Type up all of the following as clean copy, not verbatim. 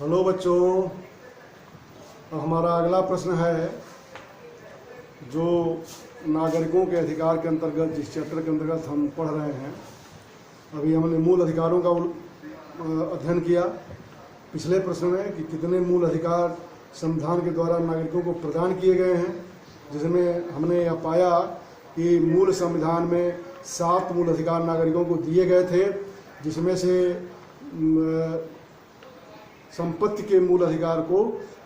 Hello बच्चों, हमारा अगला प्रश्न है जो नागरिकों के अधिकार के अंतर्गत जिस चैप्टर के अंतर्गत हम पढ़ रहे हैं। अभी हमने मूल अधिकारों का अध्ययन किया पिछले प्रश्न में कि कितने मूल अधिकार संविधान के द्वारा नागरिकों को प्रदान किए गए हैं, जिसमें हमने यह पाया कि मूल संविधान में 7 मूल अधिकार नागरिकों को दिए गए थे, जिसमें से संपत्ति के मूल अधिकार को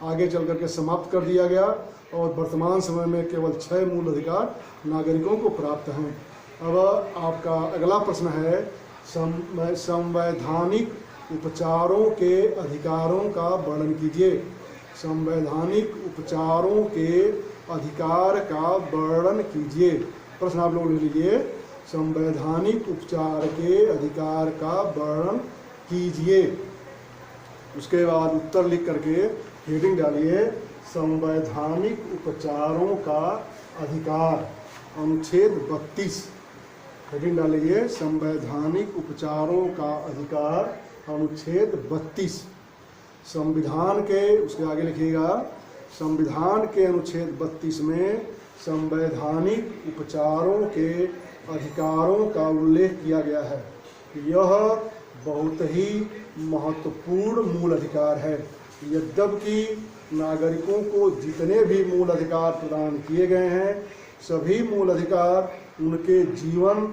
आगे चल करके समाप्त कर दिया गया और वर्तमान समय में केवल 6 मूल अधिकार नागरिकों को प्राप्त हैं। अब आपका अगला प्रश्न है संवैधानिक उपचारों के अधिकारों का वर्णन कीजिए। संवैधानिक उपचारों के अधिकार का वर्णन कीजिए। प्रश्न आप लोग ले लीजिए, संवैधानिक उपचार के अधिकार का वर्णन कीजिए। उसके बाद उत्तर लिख करके हेडिंग डालिए, संवैधानिक उपचारों का अधिकार, अनुच्छेद 32। हेडिंग डालिए, संवैधानिक उपचारों का अधिकार, अनुच्छेद 32। संविधान के, उसके आगे लिखिएगा, संविधान के अनुच्छेद 32 में संवैधानिक उपचारों के अधिकारों का उल्लेख किया गया है। यह बहुत ही महत्वपूर्ण मूल अधिकार है। यद्यपि नागरिकों को जितने भी मूल अधिकार प्रदान किए गए हैं, सभी मूल अधिकार उनके जीवन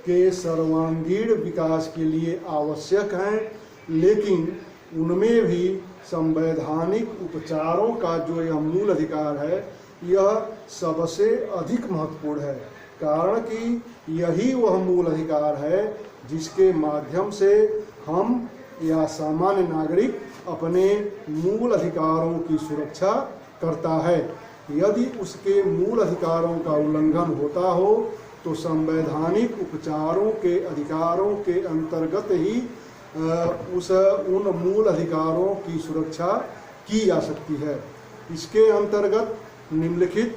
के सर्वांगीण विकास के लिए आवश्यक हैं, लेकिन उनमें भी संवैधानिक उपचारों का जो यह मूल अधिकार है, यह सबसे अधिक महत्वपूर्ण है। कारण कि यही वह मूल अधिकार है जिसके माध्यम से हम या सामान्य नागरिक अपने मूल अधिकारों की सुरक्षा करता है। यदि उसके मूल अधिकारों का उल्लंघन होता हो तो संवैधानिक उपचारों के अधिकारों के अंतर्गत ही उन मूल अधिकारों की सुरक्षा की जा सकती है। इसके अंतर्गत निम्नलिखित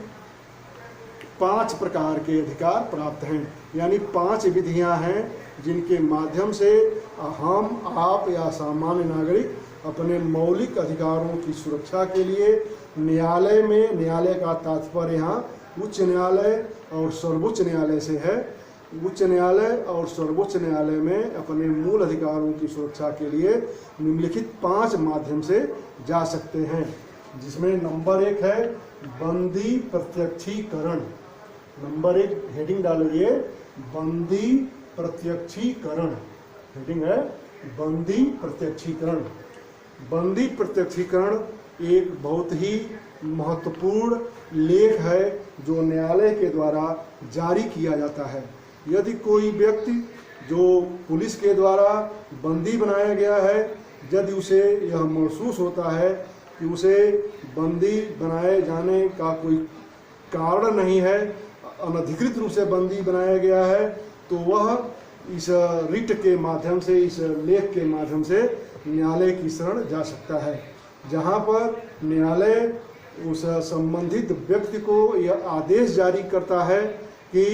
5 प्रकार के अधिकार प्राप्त हैं, यानी 5 विधियां हैं जिनके माध्यम से हम, आप या सामान्य नागरिक अपने मौलिक अधिकारों की सुरक्षा के लिए न्यायालय में, न्यायालय का तात्पर्य यहाँ उच्च न्यायालय और सर्वोच्च न्यायालय से है, उच्च न्यायालय और सर्वोच्च न्यायालय में अपने मूल अधिकारों की सुरक्षा के लिए निम्नलिखित 5 माध्यम से जा सकते हैं। जिसमें नंबर 1 है बंदी प्रत्यक्षीकरण। नंबर 1 हेडिंग डालिए, बंदी प्रत्यक्षीकरण। हेडिंग है बंदी प्रत्यक्षीकरण। बंदी प्रत्यक्षीकरण एक बहुत ही महत्वपूर्ण लेख है जो न्यायालय के द्वारा जारी किया जाता है। यदि कोई व्यक्ति जो पुलिस के द्वारा बंदी बनाया गया है, यदि उसे यह महसूस होता है कि उसे बंदी बनाए जाने का कोई कारण नहीं है, अनधिकृत रूप से बंदी बनाया गया है, तो वह इस रिट के माध्यम से, इस लेख के माध्यम से न्यायालय की शरण जा सकता है, जहां पर न्यायालय उस संबंधित व्यक्ति को यह आदेश जारी करता है कि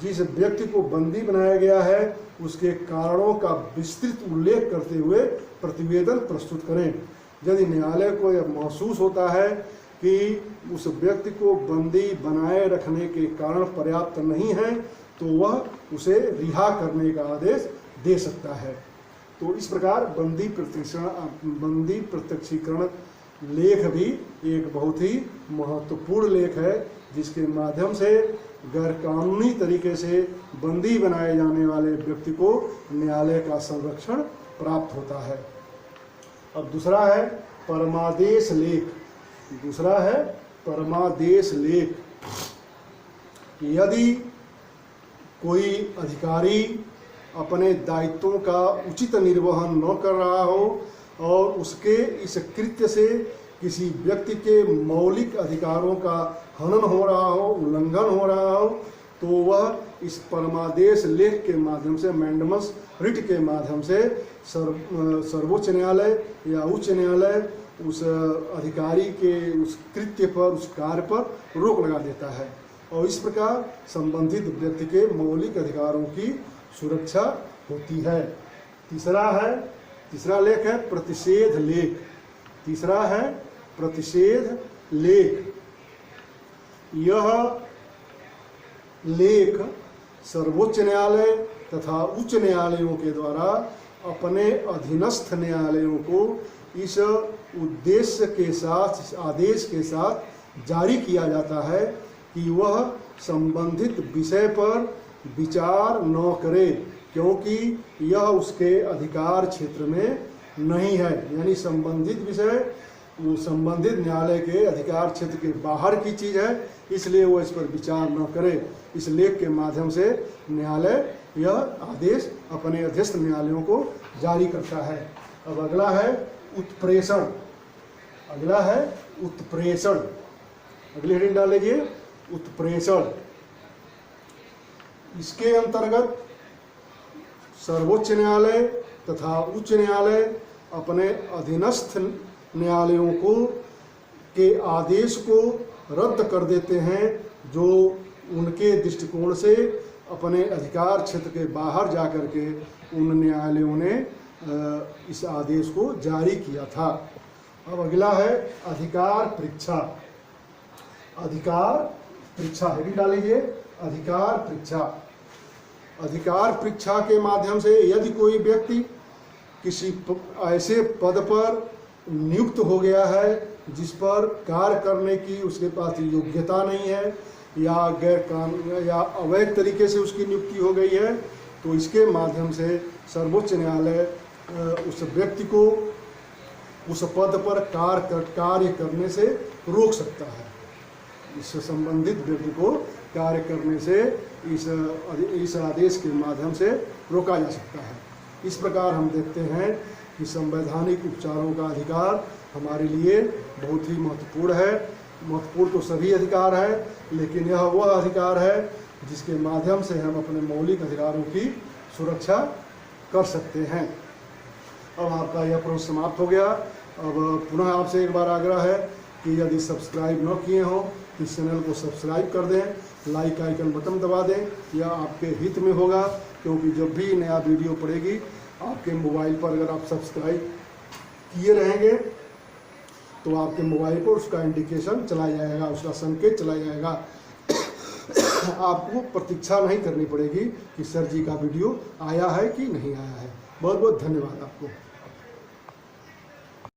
जिस व्यक्ति को बंदी बनाया गया है उसके कारणों का विस्तृत उल्लेख करते हुए प्रतिवेदन प्रस्तुत करें। यदि न्यायालय को यह महसूस होता है कि उस व्यक्ति को बंदी बनाए रखने के कारण पर्याप्त नहीं है, तो वह उसे रिहा करने का आदेश दे सकता है। तो इस प्रकार बंदी प्रत्यक्षीकरण लेख भी एक बहुत ही महत्वपूर्ण लेख है, जिसके माध्यम से गैर कानूनी तरीके से बंदी बनाए जाने वाले व्यक्ति को न्यायालय का संरक्षण प्राप्त होता है। अब दूसरा है परमादेश लेख। दूसरा है परमादेश लेख। यदि कोई अधिकारी अपने दायित्वों का उचित निर्वहन न कर रहा हो और उसके इस कृत्य से किसी व्यक्ति के मौलिक अधिकारों का हनन हो रहा हो, उल्लंघन हो रहा हो, तो वह इस परमादेश लेख के माध्यम से, मैंडमस रिट के माध्यम से सर्वोच्च न्यायालय या उच्च न्यायालय उस अधिकारी के उस कृत्य पर, उस कार्य पर रोक लगा देता है और इस प्रकार संबंधित व्यक्ति के मौलिक अधिकारों की सुरक्षा होती है। तीसरा लेख है प्रतिषेध लेख। तीसरा है प्रतिषेध लेख। यह लेख सर्वोच्च न्यायालय तथा उच्च न्यायालयों के द्वारा अपने अधीनस्थ न्यायालयों को इस उद्देश्य के साथ, इस आदेश के साथ जारी किया जाता है कि वह संबंधित विषय पर विचार न करे, क्योंकि यह उसके अधिकार क्षेत्र में नहीं है। यानी संबंधित विषय वो संबंधित न्यायालय के अधिकार क्षेत्र के बाहर की चीज़ है, इसलिए वो इस पर विचार न करे। इस लेख के माध्यम से न्यायालय यह आदेश अपने अधीनस्थ न्यायालयों को जारी करता है। अब अगला है उत्प्रेषण। अगला है उत्प्रेषण। अगली हेडिंग डाल लीजिए, उत्प्रेषण। इसके अंतर्गत सर्वोच्च न्यायालय तथा उच्च न्यायालय अपने अधीनस्थ न्यायालयों को के आदेश को रद्द कर देते हैं जो उनके दृष्टिकोण से अपने अधिकार क्षेत्र के बाहर जाकर के उन न्यायालयों ने इस आदेश को जारी किया था। अब अगला है अधिकार परीक्षा। अधिकार परीक्षा हेडिंग डाल लीजिए, अधिकार परीक्षा। अधिकार परीक्षा के माध्यम से यदि कोई व्यक्ति किसी ऐसे पद पर नियुक्त हो गया है जिस पर कार्य करने की उसके पास योग्यता नहीं है या गैर कानूनी या अवैध तरीके से उसकी नियुक्ति हो गई है, तो इसके माध्यम से सर्वोच्च न्यायालय उस व्यक्ति को उस पद पर कार्य करने से रोक सकता है। इससे संबंधित व्यक्ति को कार्य करने से इस आदेश के माध्यम से रोका जा सकता है। इस प्रकार हम देखते हैं कि संवैधानिक उपचारों का अधिकार हमारे लिए बहुत ही महत्वपूर्ण है। महत्वपूर्ण तो सभी अधिकार है, लेकिन यह वह अधिकार है जिसके माध्यम से हम अपने मौलिक अधिकारों की सुरक्षा कर सकते हैं। अब आपका यह प्रश्न समाप्त हो गया। अब पुनः आपसे एक बार आग्रह है कि यदि सब्सक्राइब न किए हों तो इस चैनल को सब्सक्राइब कर दें, लाइक आइकन बटन दबा दें। यह आपके हित में होगा, क्योंकि जब भी नया वीडियो पड़ेगी आपके मोबाइल पर अगर आप सब्सक्राइब किए रहेंगे तो आपके मोबाइल पर उसका इंडिकेशन चला जाएगा, उसका संकेत चला जाएगा। आपको प्रतीक्षा नहीं करनी पड़ेगी कि सर जी का वीडियो आया है कि नहीं आया है। बहुत बहुत धन्यवाद आपको।